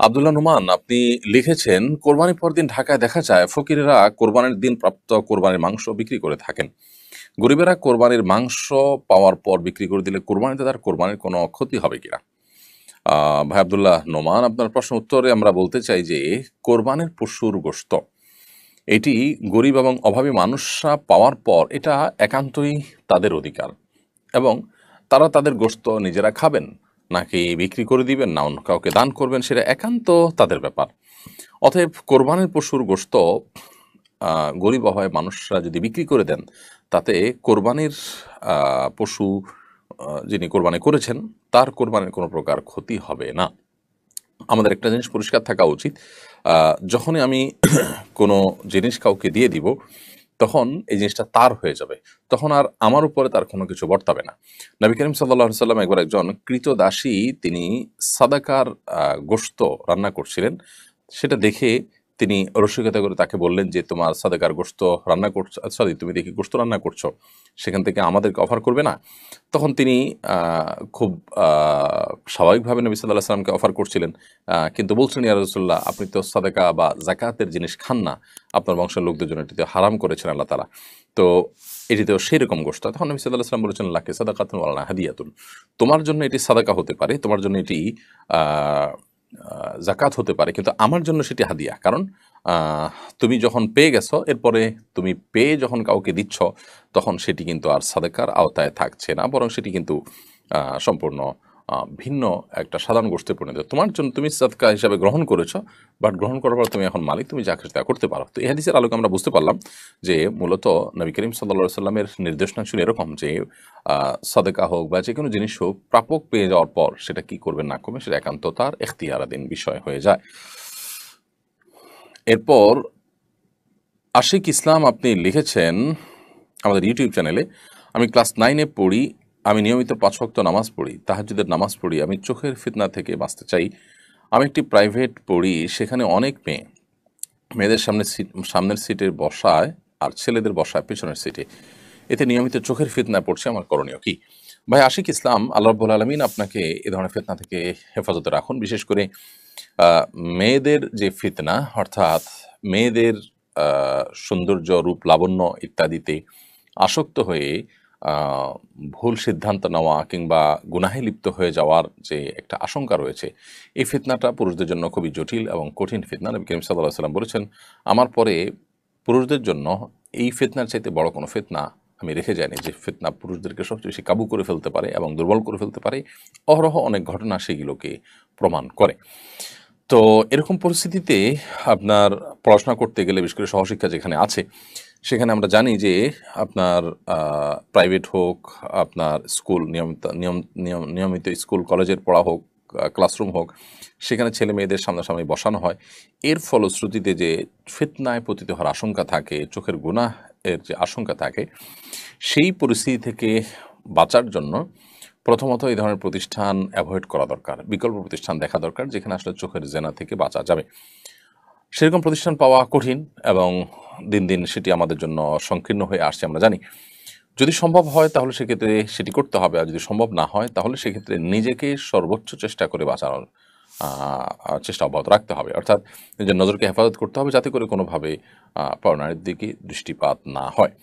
আব্দুল্লাহ নোমান আপনি লিখেছেন, কোরবানির পর দিন ঢাকায় দেখা যায় ফকিরেরা কোরবানির দিন প্রাপ্ত কোরবানির মাংস বিক্রি করে থাকেন। গরিবেরা কোরবানির মাংস পাওয়ার পর বিক্রি করে দিলে কোরবানিতে তার কোরবানির কোনো ক্ষতি হবে কিনা? ভাই আব্দুল্লাহ নোমান, আপনার প্রশ্ন উত্তরে আমরা বলতে চাই যে কোরবানির পশুর গোশত এটি গরিব এবং অভাবী মানুষরা পাওয়ার পর এটা একান্তই তাদের অধিকার, এবং তারা তাদের গোশত নিজেরা খাবেন নাকি বিক্রি করে দিবেন না অন্য কাউকে দান করবেন সেটা একান্ত তাদের ব্যাপার। অতএব কোরবানির পশুর গোশত গরিব অভাবে মানুষরা যদি বিক্রি করে দেন, তাতে কোরবানির পশু যিনি কোরবানি করেছেন তার কোরবানির কোনো প্রকার ক্ষতি হবে না। আমাদের একটা জিনিস পরিষ্কার থাকা উচিত, যখনই আমি কোনো জিনিস কাউকে দিয়ে দিব তখন এই জিনিসটা তার হয়ে যাবে, তখন আর আমার উপরে তার কোনো কিছু বর্তাবে না। নবী করিম সাল্লাল্লাহু আলাইহি সাল্লাম একবার একজন কৃতদাসী তিনি সাদাকার গোশত রান্না করছিলেন, সেটা দেখে তিনি রসিকতা করে তাকে বললেন যে তোমার সাদাকার গোশত রান্না করছো, সরি তুমি দেখি গোশত রান্না করছো, সেখান থেকে আমাদেরকে অফার করবে না? তখন তিনি খুব স্বাভাবিকভাবে নবী সাল্লাল্লাহু আলাইহি সাল্লামকে অফার করছিলেন, কিন্তু বলছেন ইয়া রাসূলুল্লাহ আপনি তো সাদাকা বা যাকাতের জিনিস খান না, আপনার বংশের লোকদের জন্য এটিতে হারাম করেছেন আল্লাহ তাআলা, তো এটিতেও সেরকম গোশত। তখন নবী সাল্লাল্লাহু আলাইহি সাল্লাম বলেছেন লাকি সাদাকাতুন ওয়া লানা হাদিয়াতুন, তোমার জন্য এটি সাদাকা হতে পারে, তোমার জন্য এটি আহ, জাকাত হতে পারে, কিন্তু আমার জন্য সেটি হাদিয়া। কারণ আহ, তুমি যখন পেয়ে গেছো, এরপরে তুমি পেয়ে যখন কাউকে দিচ্ছ তখন সেটি কিন্তু আর সাদাকার আওতায় থাকছে না, বরং সেটি কিন্তু সম্পূর্ণ ভিন্ন একটা সাধারণ গোষ্ঠীর পরিণত। তোমার জন্য তুমি সাদকা হিসাবে গ্রহণ করেছো, বাট গ্রহণ করার পর তুমি এখন মালিক, তুমি যা খুশি তা করতে পারো। তো এই হাদিসের আলোকে আমরা বুঝতে পারলাম যে মূলত নবী করিম সাল্লাল্লাহু আলাইহি সাল্লামের নির্দেশনা ছিল এরকম যে সাদাকা হোক বা যে কোনো জিনিস হোক, প্রাপক পেয়ে যাওয়ার পর সেটা কি করবেন না করবেন সেটা একান্ত তার এখতিয়ারাধীন বিষয় হয়ে যায়। এরপর আশিক ইসলাম আপনি লিখেছেন আমাদের ইউটিউব চ্যানেলে, আমি ক্লাস 9-এ পড়ি, আমি নিয়মিত 5 ওয়াক্ত নামাজ পড়ি, তাহাজ্জুদের নামাজ পড়ি, আমি চোখের ফিতনা থেকে বাঁচতে চাই। আমি একটি প্রাইভেট পড়ি, সেখানে অনেক মেয়ে, মেয়েদের সামনের সিটে বসায় আর ছেলেদের বসায় পেছনের সিটে, এতে নিয়মিত চোখের ফিতনায় পড়ছে, আমার করণীয় কি? ভাই আশিক ইসলাম, আল্লাহ রাব্বুল আলামিন আপনাকে এ ধরনের ফিতনা থেকে হেফাজতে রাখুন। বিশেষ করে আহ, মেয়েদের যে ফিতনা, অর্থাৎ মেয়েদের সৌন্দর্য, রূপ, লাবণ্য ইত্যাদিতে আসক্ত হয়ে আহ, ভুল সিদ্ধান্ত নেওয়া কিংবা গুনাহে লিপ্ত হয়ে যাওয়ার যে একটা আশঙ্কা রয়েছে, এই ফিতনাটা পুরুষদের জন্য খুবই জটিল এবং কঠিন ফিতনা। নবী করিম সাল্লাল্লাহু আলাইহি সাল্লাম বলেছেন, আমার পরে পুরুষদের জন্য এই ফিতনার চাইতে বড় কোনো ফিতনা আমি রেখে যাইনি, যে ফিতনা পুরুষদেরকে সবচেয়ে বেশি কাবু করে ফেলতে পারে এবং দুর্বল করে ফেলতে পারে। অহরহ অনেক ঘটনা সেগুলোকে প্রমাণ করে। তো এরকম পরিস্থিতিতে আপনার পড়াশোনা করতে গেলে, বিশেষ করে সহশিক্ষা যেখানে আছে, সেখানে আমরা জানি যে আপনার প্রাইভেট হোক, আপনার স্কুল নিয়মিত স্কুল কলেজের পড়া হোক, ক্লাসরুম হোক, সেখানে ছেলে মেয়েদের সামনাসামনি বসানো হয়। এর ফলশ্রুতিতে যে ফিতনায় পতিত হওয়ার আশঙ্কা থাকে, চোখের গুনাহ এর যে আশঙ্কা থাকে, সেই পরিস্থিতি থেকে বাঁচার জন্য প্রথমত এই ধরনের প্রতিষ্ঠান অ্যাভয়েড করা দরকার, বিকল্প প্রতিষ্ঠান দেখা দরকার যেখানে আসলে চোখের জেনা থেকে বাঁচা যাবে। সেরকম প্রতিষ্ঠান পাওয়া কঠিন এবং দিন দিন সেটি আমাদের জন্য সংকীর্ণ হয়ে আসছে আমরা জানি। যদি সম্ভব হয় তাহলে সেক্ষেত্রে সেটি করতে হবে, আর যদি সম্ভব না হয় তাহলে সেক্ষেত্রে নিজেকে সর্বোচ্চ চেষ্টা করে বাঁচানোর চেষ্টা অব্যাহত রাখতে হবে। অর্থাৎ নিজের নজরকে হেফাজত করতে হবে যাতে করে কোনোভাবে পরনারীর দিকে দৃষ্টিপাত না হয়।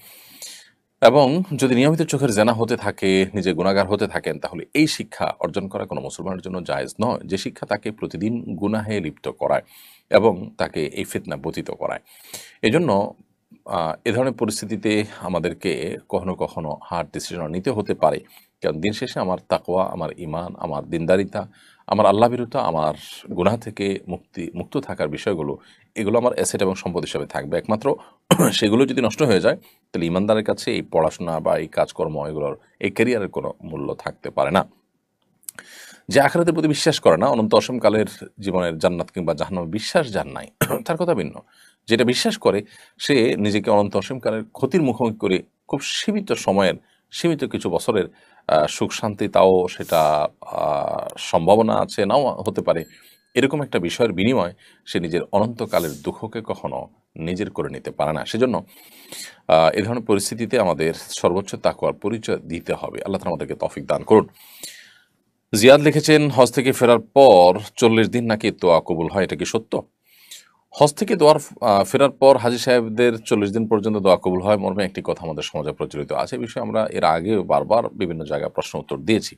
এবং যদি নিয়মিত চোখের জেনা হতে থাকে, নিজে গুনাহগার হতে থাকেন, তাহলে এই শিক্ষা অর্জন করা কোনো মুসলমানের জন্য জায়েজ নয়, যে শিক্ষা তাকে প্রতিদিন গুনাহে লিপ্ত করায় এবং তাকে এই ফিতনা পতিত করায়। এজন্য এ ধরনের পরিস্থিতিতে আমাদেরকে কখনো কখনো হার্ড ডিসিশন নিতে হতে পারে, কারণ দিন শেষে আমার তাকওয়া, আমার ঈমান, আমার দিনদারিতা, আমার আল্লাহ ভীরুতা, আমার গুনাহ থেকে মুক্ত থাকার বিষয়গুলো, এগুলো আমার অ্যাসেট এবং সম্পদ হিসেবে থাকবে একমাত্র। সেগুলো যদি নষ্ট হয়ে যায় তাহলে ইমানদারের কাছে এই পড়াশোনা বা এই কাজকর্ম, এগুলোর, এই ক্যারিয়ারের কোনো মূল্য থাকতে পারে না। যে আখিরাতের প্রতি বিশ্বাস করে না, অনন্ত অসীমকালের জীবনের জান্নাত কিংবা জাহান্নামে বিশ্বাস যার নাই, তার কথা ভিন্ন। যেটা বিশ্বাস করে সে নিজেকে অনন্ত অসীমকালের ক্ষতির মুখোমুখি করে খুব সীমিত সময়ের, সীমিত কিছু বছরের সুখ শান্তি, তাও সেটা সম্ভাবনা আছে নাও হতে পারে, এরকম একটা বিষয়ের বিনিময়ে সে নিজের অনন্তকালের দুঃখকে কখনো নিজের করে নিতে পারে না। সেজন্য এ ধরনের পরিস্থিতিতে আমাদের সর্বোচ্চ তাকওয়ার পরিচয় দিতে হবে। আল্লাহ তাআলা আমাদেরকে তৌফিক দান করুন। জিয়াদ লিখেছেন, হজ থেকে ফেরার পর 40 দিন নাকি দোয়া কবুল হয়, এটা কি সত্য? হজ থেকে ফেরার পর হাজী সাহেবদের 40 দিন পর্যন্ত দোয়া কবুল হয় মর্মে একটি কথা আমাদের সমাজে প্রচলিত আছে। এই বিষয়ে আমরা এর আগেও বারবার বিভিন্ন জায়গায় প্রশ্ন উত্তর দিয়েছি।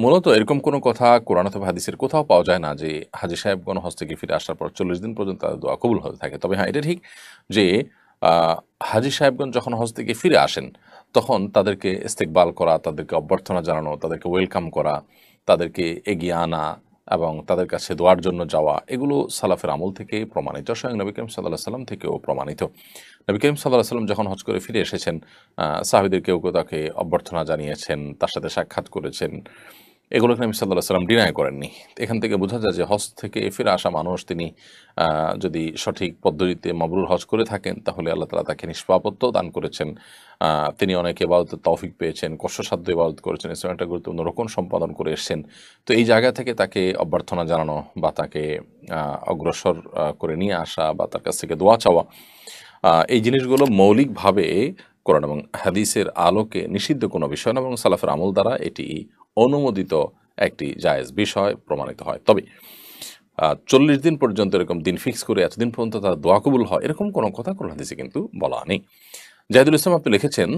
মূলত এরকম কোনো কথা কোরআন অথবা হাদিসের কোথাও পাওয়া যায় না যে হাজী সাহেবগণ হজ থেকে ফিরে আসার পর 40 দিন পর্যন্ত তাদের দোয়া কবুল হতে থাকে। তবে হ্যাঁ, এটা ঠিক যে হাজী সাহেবগণ যখন হজ থেকে ফিরে আসেন তখন তাদেরকে ইস্তেকবাল করা, তাদেরকে অভ্যর্থনা জানানো, তাদেরকে ওয়েলকাম করা, তাদেরকে এগিয়ে আনা এবং তাদের কাছে দোয়ার জন্য যাওয়া, এগুলো সালাফের আমল থেকে প্রমাণিত, স্বয়ং নবী করিম সাল্লাল্লাহু আলাইহি সাল্লাম থেকেও প্রমাণিত। নবী করিম সাল্লাল্লাহু আলাইহি সাল্লাম যখন হজ করে ফিরে এসেছেন, সাহাবীদের কেউ কেউ তাকে অভ্যর্থনা জানিয়েছেন, তার সাথে সাক্ষাৎ করেছেন। এগুলোকে নবী সাল্লাল্লাহু আলাইহি সাল্লাম ডিনাই করেননি। এখান থেকে বোঝা যায় যে হজ থেকে ফিরে আসা মানুষ তিনি যদি সঠিক পদ্ধতিতে মাবরুর হজ করে থাকেন তাহলে আল্লাহ তাআলা তাকে নিষ্পাপত্য দান করেছেন। তিনি অনেক ইবাদতের তৌফিক পেয়েছেন, কষ্টসাধ্য ইবাদত করেছেন, ইসলামের একটা গুরুত্বপূর্ণ রোকন সম্পাদন করে এসেছেন। তো এই জায়গা থেকে তাকে অভ্যর্থনা জানানো বা তাকে অগ্রসর করে নিয়ে আসা বা তার কাছ থেকে দোয়া চাওয়া, এই জিনিসগুলো মৌলিকভাবে কোরআন এবং হাদিসের আলোকে নিষিদ্ধ কোনো বিষয় না এবং সালাফের আমল দ্বারা এটি অনুমোদিত একটি জায়েজ বিষয় প্রমাণিত হয়। তবে 40 দিন পর্যন্ত এরকম দিন ফিক্স করে এতদিন পর্যন্ত তার দোয়া কবুল হয়, এরকম কোনো কথা কোরআন হাদিসে কিন্তু বলা নেই। জাহিদুল ইসলাম আপনি লিখেছেন,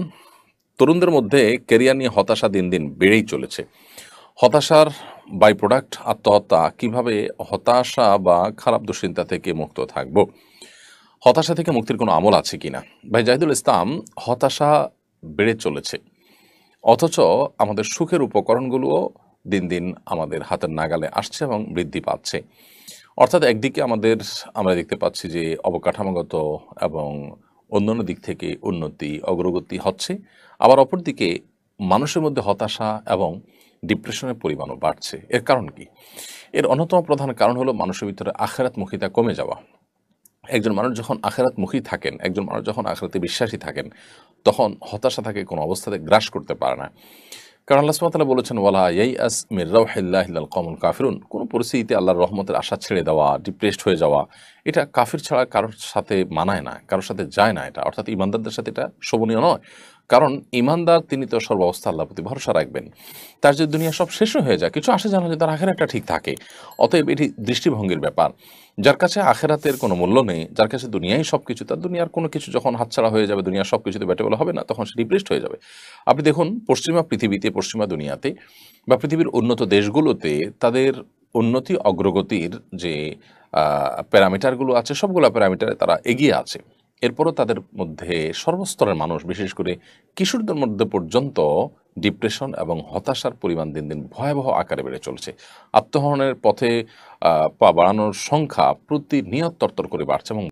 তরুণদের মধ্যে ক্যারিয়ার নিয়ে হতাশা দিন দিন বেড়েই চলেছে। হতাশার বাই প্রোডাক্ট আত্মহত্যা। কিভাবে হতাশা বা খারাপ দুশ্চিন্তা থেকে মুক্ত থাকব? হতাশা থেকে মুক্তির কোনো আমল আছে কিনা? ভাই জাহিদুল ইসলাম, হতাশা বেড়ে চলেছে, অথচ আমাদের সুখের উপকরণগুলোও দিন দিন আমাদের হাতের নাগালে আসছে এবং বৃদ্ধি পাচ্ছে। অর্থাৎ একদিকে আমরা দেখতে পাচ্ছি যে অবকাঠামোগত এবং অন্যান্য দিক থেকে উন্নতি অগ্রগতি হচ্ছে, আবার অপরদিকে মানুষের মধ্যে হতাশা এবং ডিপ্রেশনের পরিমাণও বাড়ছে। এর কারণ কি? এর অন্যতম প্রধান কারণ হলো মানুষের ভিতরে আখিরাতমুখিতা কমে যাওয়া। একজন মানুষ যখন আখিরাতমুখী থাকেন, একজন মানুষ যখন আখিরাতে বিশ্বাসী থাকেন, তখন হতাশা তাকে কোনো অবস্থাতে গ্রাস করতে পারে না। কারণ আল্লাহ সুবহানাহু ওয়া তাআলা বলেছেন, ওয়ালা ইয়াইআস মির রাউহিল্লাহি ইল্লাল কওমুল কাফিরুন। কোনো পরিস্থিতিতে আল্লাহর রহমতের আশা ছেড়ে দেওয়া, ডিপ্রেসড হয়ে যাওয়া, এটা কাফির ছাড়া কারোর সাথে মানায় না, কারোর সাথে যায় না এটা। অর্থাৎ ঈমানদারদের সাথে এটা শোভনীয় নয়। কারণ ঈমানদার তিনি তো সর্বাবস্থা আল্লাহর প্রতি ভরসা রাখবেন। তার যদি দুনিয়া সব শেষ হয়ে যায়, কিছু আসে জানা যে তার আখিরাতটা ঠিক থাকে। অতএব এটি দৃষ্টিভঙ্গির ব্যাপার। যার কাছে আখিরাতের কোনো মূল্য নেই, যার কাছে দুনিয়াই সবকিছু, তার দুনিয়ার কোনো কিছু যখন হাতছাড়া হয়ে যাবে, দুনিয়ার সবকিছুতে ব্যাটেবল হবে না, তখন সে ডিপ্রেসড হয়ে যাবে। আপনি দেখুন পশ্চিমা পৃথিবীতে, পশ্চিমা দুনিয়াতে বা পৃথিবীর উন্নত দেশগুলোতে তাদের উন্নতি অগ্রগতির যে প্যারামিটারগুলো আছে, সবগুলো প্যারামিটারে তারা এগিয়ে আছে। এরপরও তাদের মধ্যে সর্বস্তরের মানুষ, বিশেষ করে কিশোরদের মধ্যে পর্যন্ত ডিপ্রেশন এবং হতাশার পরিমাণ দিন দিন ভয়াবহ আকারে বেড়ে চলছে। আত্মহননের পথে পা বাড়ানোর সংখ্যা প্রতিনিয়ত তরতর করে বাড়ছে এবং